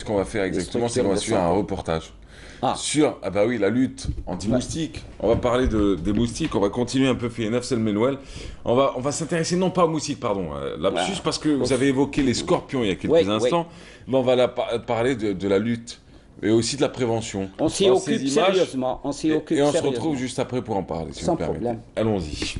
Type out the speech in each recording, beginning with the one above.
qu'on va faire exactement, c'est qu'on va suivre un reportage sur, ah bah oui, la lutte anti-moustique. On va parler des moustiques, on va continuer un peu fait Nafs El Menouel. On va s'intéresser non pas aux moustiques, pardon, lapsus, parce que vous avez évoqué les scorpions il y a quelques instants, mais on va parler de la lutte et aussi de la prévention. On s'y occupe sérieusement. On s'y occupe et on se retrouve juste après pour en parler, si vous me permettez. Sans problème. Allons-y.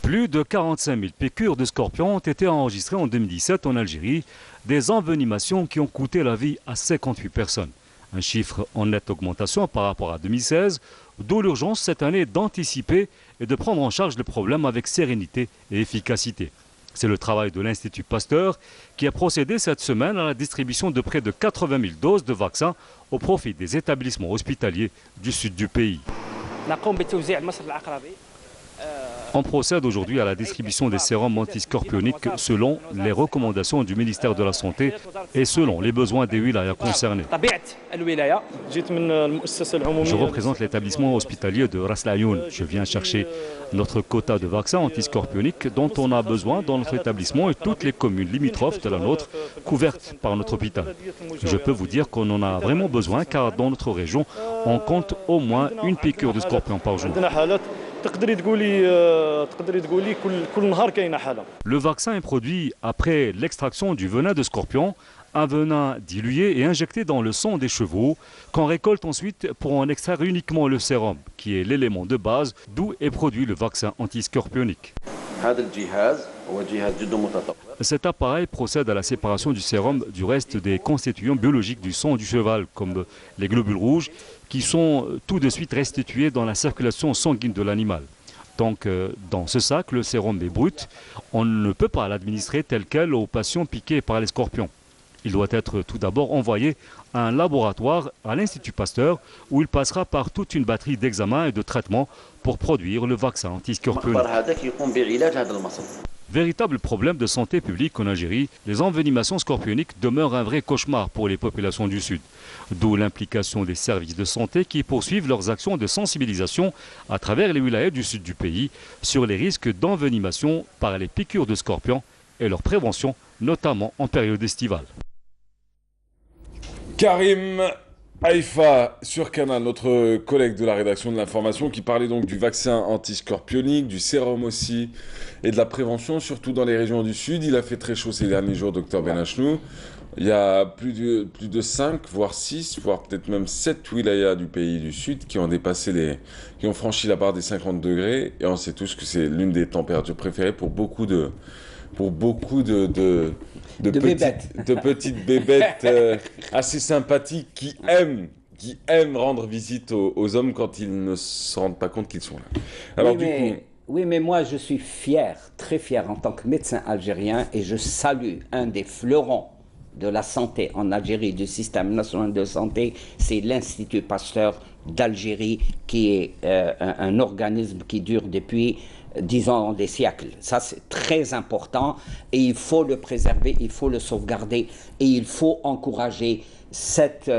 Plus de 45 000 piqûres de scorpions ont été enregistrées en 2017 en Algérie, des envenimations qui ont coûté la vie à 58 personnes. Un chiffre en nette augmentation par rapport à 2016, d'où l'urgence cette année d'anticiper et de prendre en charge le problème avec sérénité et efficacité. C'est le travail de l'Institut Pasteur qui a procédé cette semaine à la distribution de près de 80 000 doses de vaccins au profit des établissements hospitaliers du sud du pays. On procède aujourd'hui à la distribution des sérums antiscorpioniques selon les recommandations du ministère de la Santé et selon les besoins des wilayas concernés. Je représente l'établissement hospitalier de Ras Layoun. Je viens chercher notre quota de vaccins antiscorpioniques dont on a besoin dans notre établissement et toutes les communes limitrophes de la nôtre couvertes par notre hôpital. Je peux vous dire qu'on en a vraiment besoin car dans notre région, on compte au moins une piqûre de scorpion par jour. Le vaccin est produit après l'extraction du venin de scorpion, un venin dilué et injecté dans le sang des chevaux, qu'on récolte ensuite pour en extraire uniquement le sérum, qui est l'élément de base d'où est produit le vaccin antiscorpionique. Cet appareil procède à la séparation du sérum du reste des constituants biologiques du sang du cheval, comme les globules rouges, qui sont tout de suite restitués dans la circulation sanguine de l'animal. Donc, dans ce sac, le sérum est brut. On ne peut pas l'administrer tel quel aux patients piqués par les scorpions. Il doit être tout d'abord envoyé à un laboratoire à l'Institut Pasteur où il passera par toute une batterie d'examens et de traitements pour produire le vaccin antiscorpionique. Véritable problème de santé publique en Algérie, les envenimations scorpioniques demeurent un vrai cauchemar pour les populations du Sud. D'où l'implication des services de santé qui poursuivent leurs actions de sensibilisation à travers les wilayas du sud du pays sur les risques d'envenimation par les piqûres de scorpions et leur prévention, notamment en période estivale. Karim Haïfa sur Canal, notre collègue de la rédaction de l'information qui parlait donc du vaccin antiscorpionique, du sérum aussi et de la prévention, surtout dans les régions du sud. Il a fait très chaud ces derniers jours, docteur Benachnou. Il y a plus de 5, voire 6, voire peut-être même 7 wilayas du pays du sud qui ont qui ont franchi la barre des 50 degrés. Et on sait tous que c'est l'une des températures préférées pour beaucoup de petites bébêtes assez sympathiques qui aiment rendre visite aux hommes quand ils ne se rendent pas compte qu'ils sont là. Alors oui, mais moi je suis fier, très fier en tant que médecin algérien et je salue un des fleurons de la santé en Algérie, du système national de santé, c'est l'Institut Pasteur d'Algérie qui est un organisme qui dure depuis disons des siècles. Ça c'est très important et il faut le préserver, il faut le sauvegarder et il faut encourager cette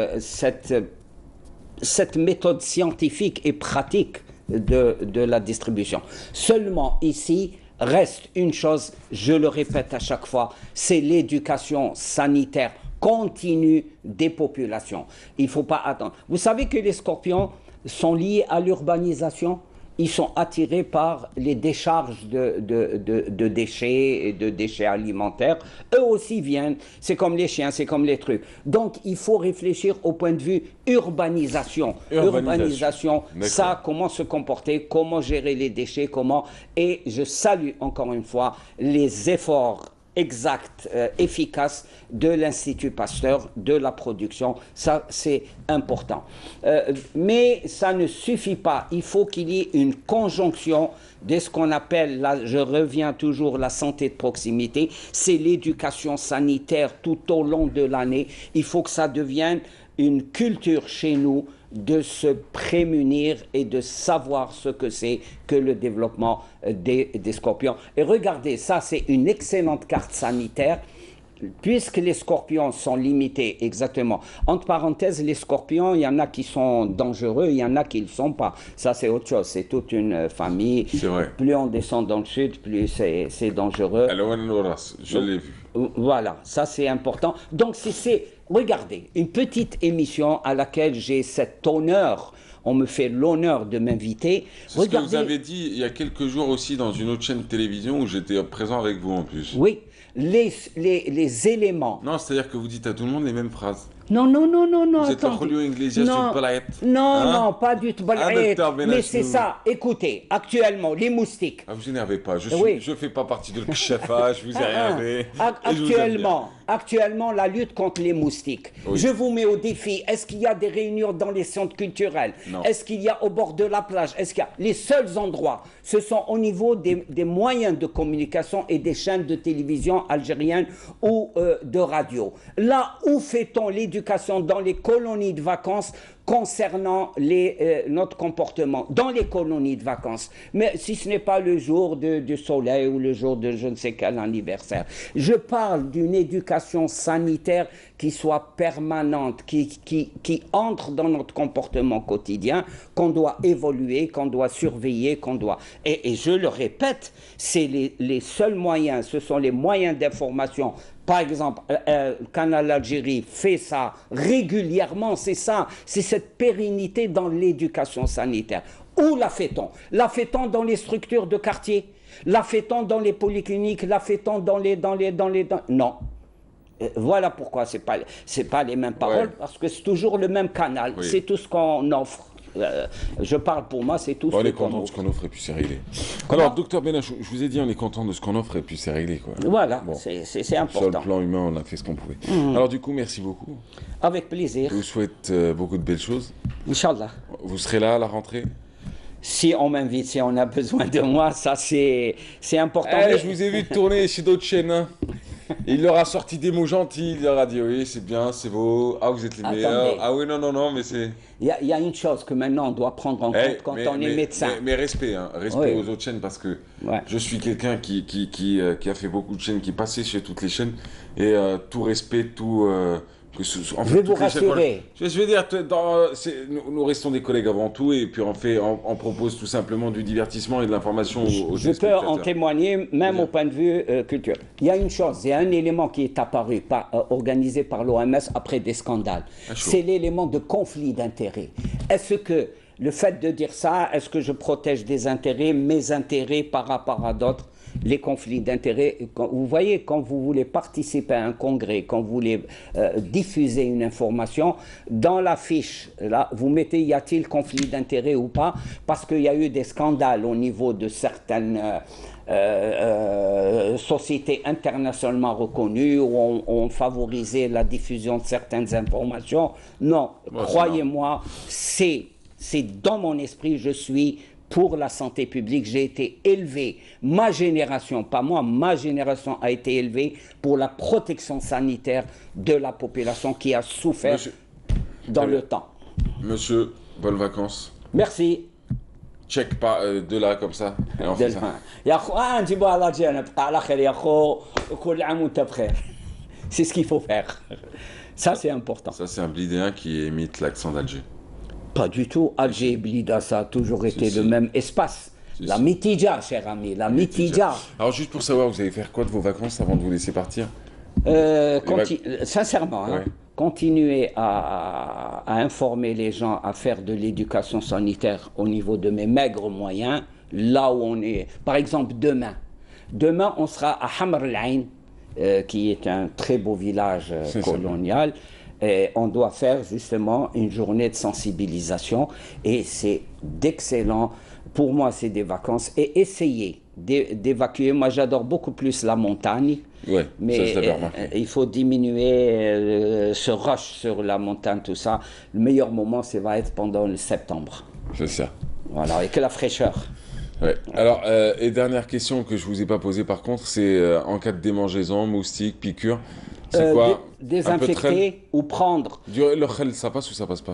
méthode scientifique et pratique de la distribution. Seulement ici reste une chose, je le répète à chaque fois, c'est l'éducation sanitaire continue des populations. Il ne faut pas attendre. Vous savez que les scorpions sont liés à l'urbanisation. Ils sont attirés par les décharges de déchets et de déchets alimentaires. Eux aussi viennent, c'est comme les chiens, c'est comme les trucs. Donc il faut réfléchir au point de vue urbanisation. Urbanisation, ça, comment se comporter, comment gérer les déchets, comment... Et je salue encore une fois les efforts exact, efficace de l'Institut Pasteur, de la production, ça c'est important. Mais ça ne suffit pas, il faut qu'il y ait une conjonction de ce qu'on appelle, là, je reviens toujours, la santé de proximité, c'est l'éducation sanitaire tout au long de l'année, il faut que ça devienne une culture chez nous de se prémunir et de savoir ce que c'est que le développement des scorpions. Et regardez, ça c'est une excellente carte sanitaire. puisque les scorpions sont limités, exactement. Entre parenthèses, les scorpions, il y en a qui sont dangereux, il y en a qui ne le sont pas. Ça, c'est autre chose. C'est toute une famille. C'est vrai. Plus on descend dans le sud, plus c'est dangereux. Alors, je l'ai vu. Voilà, ça c'est important. Donc, regardez, une petite émission à laquelle j'ai cet honneur, on me fait l'honneur de m'inviter. C'est ce que vous avez dit il y a quelques jours aussi dans une autre chaîne de télévision où j'étais présent avec vous en plus. Oui, les éléments. Non, c'est-à-dire que vous dites à tout le monde les mêmes phrases. Non, Vous êtes attendez. Julio Iglesias Non, du Balait. non, pas du tout. Docteur Benachou. Mais c'est ça, écoutez, actuellement, les moustiques. Ah, vous énervez pas, Oui. je fais pas partie de l'Kchafa, je vous ai rien fait. Actuellement, la lutte contre les moustiques. Oui. Je vous mets au défi. Est-ce qu'il y a des réunions dans les centres culturels? Non. Est-ce qu'il y a au bord de la plage? Est-ce qu'il y a les seuls endroits? Ce sont au niveau des moyens de communication et des chaînes de télévision algériennes ou de radio. Là où fait-on l'éducation dans les colonies de vacances concernant notre comportement dans les colonies de vacances, mais si ce n'est pas le jour du soleil ou le jour de je ne sais quel anniversaire. Je parle d'une éducation sanitaire qui soit permanente, qui entre dans notre comportement quotidien, qu'on doit évoluer, qu'on doit surveiller, qu'on doit... Et je le répète, c'est les seuls moyens, ce sont les moyens d'information. Par exemple, Canal Algérie fait ça régulièrement, c'est ça, c'est cette pérennité dans l'éducation sanitaire. Où la fait-on? La fait-on dans les structures de quartier? La fait-on dans les polycliniques? La fait-on Non. Voilà pourquoi c'est pas les mêmes paroles, parce que c'est toujours le même canal, Oui. c'est tout ce qu'on offre. Je parle pour moi, c'est tout On ce est qu'on content de offre. ce qu'on offre et puis c'est réglé. Alors, docteur Benachou, je vous ai dit, on est content de ce qu'on offre et puis c'est réglé, quoi. Voilà, Bon. c'est Sur le important. plan humain, on a fait ce qu'on pouvait. Alors, du coup, merci beaucoup. Avec plaisir, Je vous souhaite beaucoup de belles choses. Inch'Allah. Vous serez là à la rentrée? Si on m'invite, si on a besoin de moi, ça c'est important. Je vous ai vu tourner chez d'autres chaînes. Hein. Il leur a sorti des mots gentils, il leur a dit oui, c'est bien, c'est beau, ah vous êtes les meilleurs, Attendez. ah oui, non, mais c'est... Il y a une chose que maintenant on doit prendre en compte quand on est médecin. Mais respect, hein, respect Oui. aux autres chaînes parce que Ouais. je suis quelqu'un qui a fait beaucoup de chaînes, qui est passé chez toutes les chaînes et tout respect, tout... en Je vais toutes vous les chaînes, rassurer. voilà. Je veux dire, nous restons des collègues avant tout et puis on propose tout simplement du divertissement et de l'information aux Je peux téléspectateurs. en témoigner, même au point de vue culturel. Il y a une chose, il y a un élément qui est apparu, organisé par l'OMS après des scandales. chaud. C'est l'élément de conflit d'intérêts. Est-ce que le fait de dire ça, est-ce que je protège des intérêts, mes intérêts par rapport à d'autres? Les conflits d'intérêts, vous voyez, quand vous voulez participer à un congrès, quand vous voulez diffuser une information, dans la fiche, là, vous mettez y a-t-il conflit d'intérêts ou pas, parce qu'il y a eu des scandales au niveau de certaines sociétés internationalement reconnues où on favorisait la diffusion de certaines informations. Non, Bon, croyez-moi, c'est dans mon esprit, je suis pour la santé publique. J'ai été élevé, ma génération, pas moi, ma génération a été élevée pour la protection sanitaire de la population qui a souffert Monsieur- dans Très le bien. temps. Monsieur, bonnes vacances. Merci. Check pas de là comme ça. Et on fait ça. يا اخو نجيبوها على جانب على خير يا اخو وكل عام وانت بخير. C'est ce qu'il faut faire. Ça c'est important. Ça, c'est un blidéen qui imite l'accent d'Alger. Pas du tout. Alger et Blida, ça a toujours été si. le même espace. La si. mitidja, cher ami, la mitidja. Alors, juste pour savoir, vous allez faire quoi de vos vacances avant de vous laisser partir? Sincèrement, hein, Ouais. continuer à informer les gens, à faire de l'éducation sanitaire au niveau de mes maigres moyens, là où on est. Par exemple, demain on sera à Hamr al-Ain, qui est un très beau village C'est ça. colonial. Et on doit faire justement une journée de sensibilisation et c'est d'excellent. Pour moi, c'est des vacances et essayer d'évacuer. Moi, j'adore beaucoup plus la montagne. Ouais, ça, Mais je l'avais remarqué. il faut diminuer ce rush sur la montagne, tout ça. Le meilleur moment, ça va être pendant le septembre. C'est ça. Voilà, avec la fraîcheur. Ouais. Alors, et dernière question que je vous ai pas posée par contre, c'est en cas de démangeaison, moustique, piqûre, C'est quoi? Désinfecter ou prendre. Le khel, ça passe ou ça passe pas?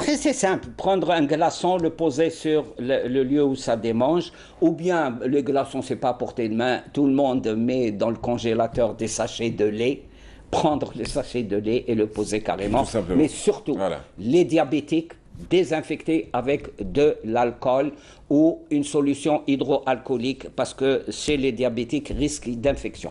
C'est simple, prendre un glaçon, le poser sur le lieu où ça démange, ou bien le glaçon, c'est pas à portée de main, tout le monde met dans le congélateur des sachets de lait, prendre le sachet de lait et le poser carrément. Tout simplement. Mais surtout, Voilà. les diabétiques, désinfecter avec de l'alcool ou une solution hydroalcoolique parce que chez les diabétiques, risque d'infection.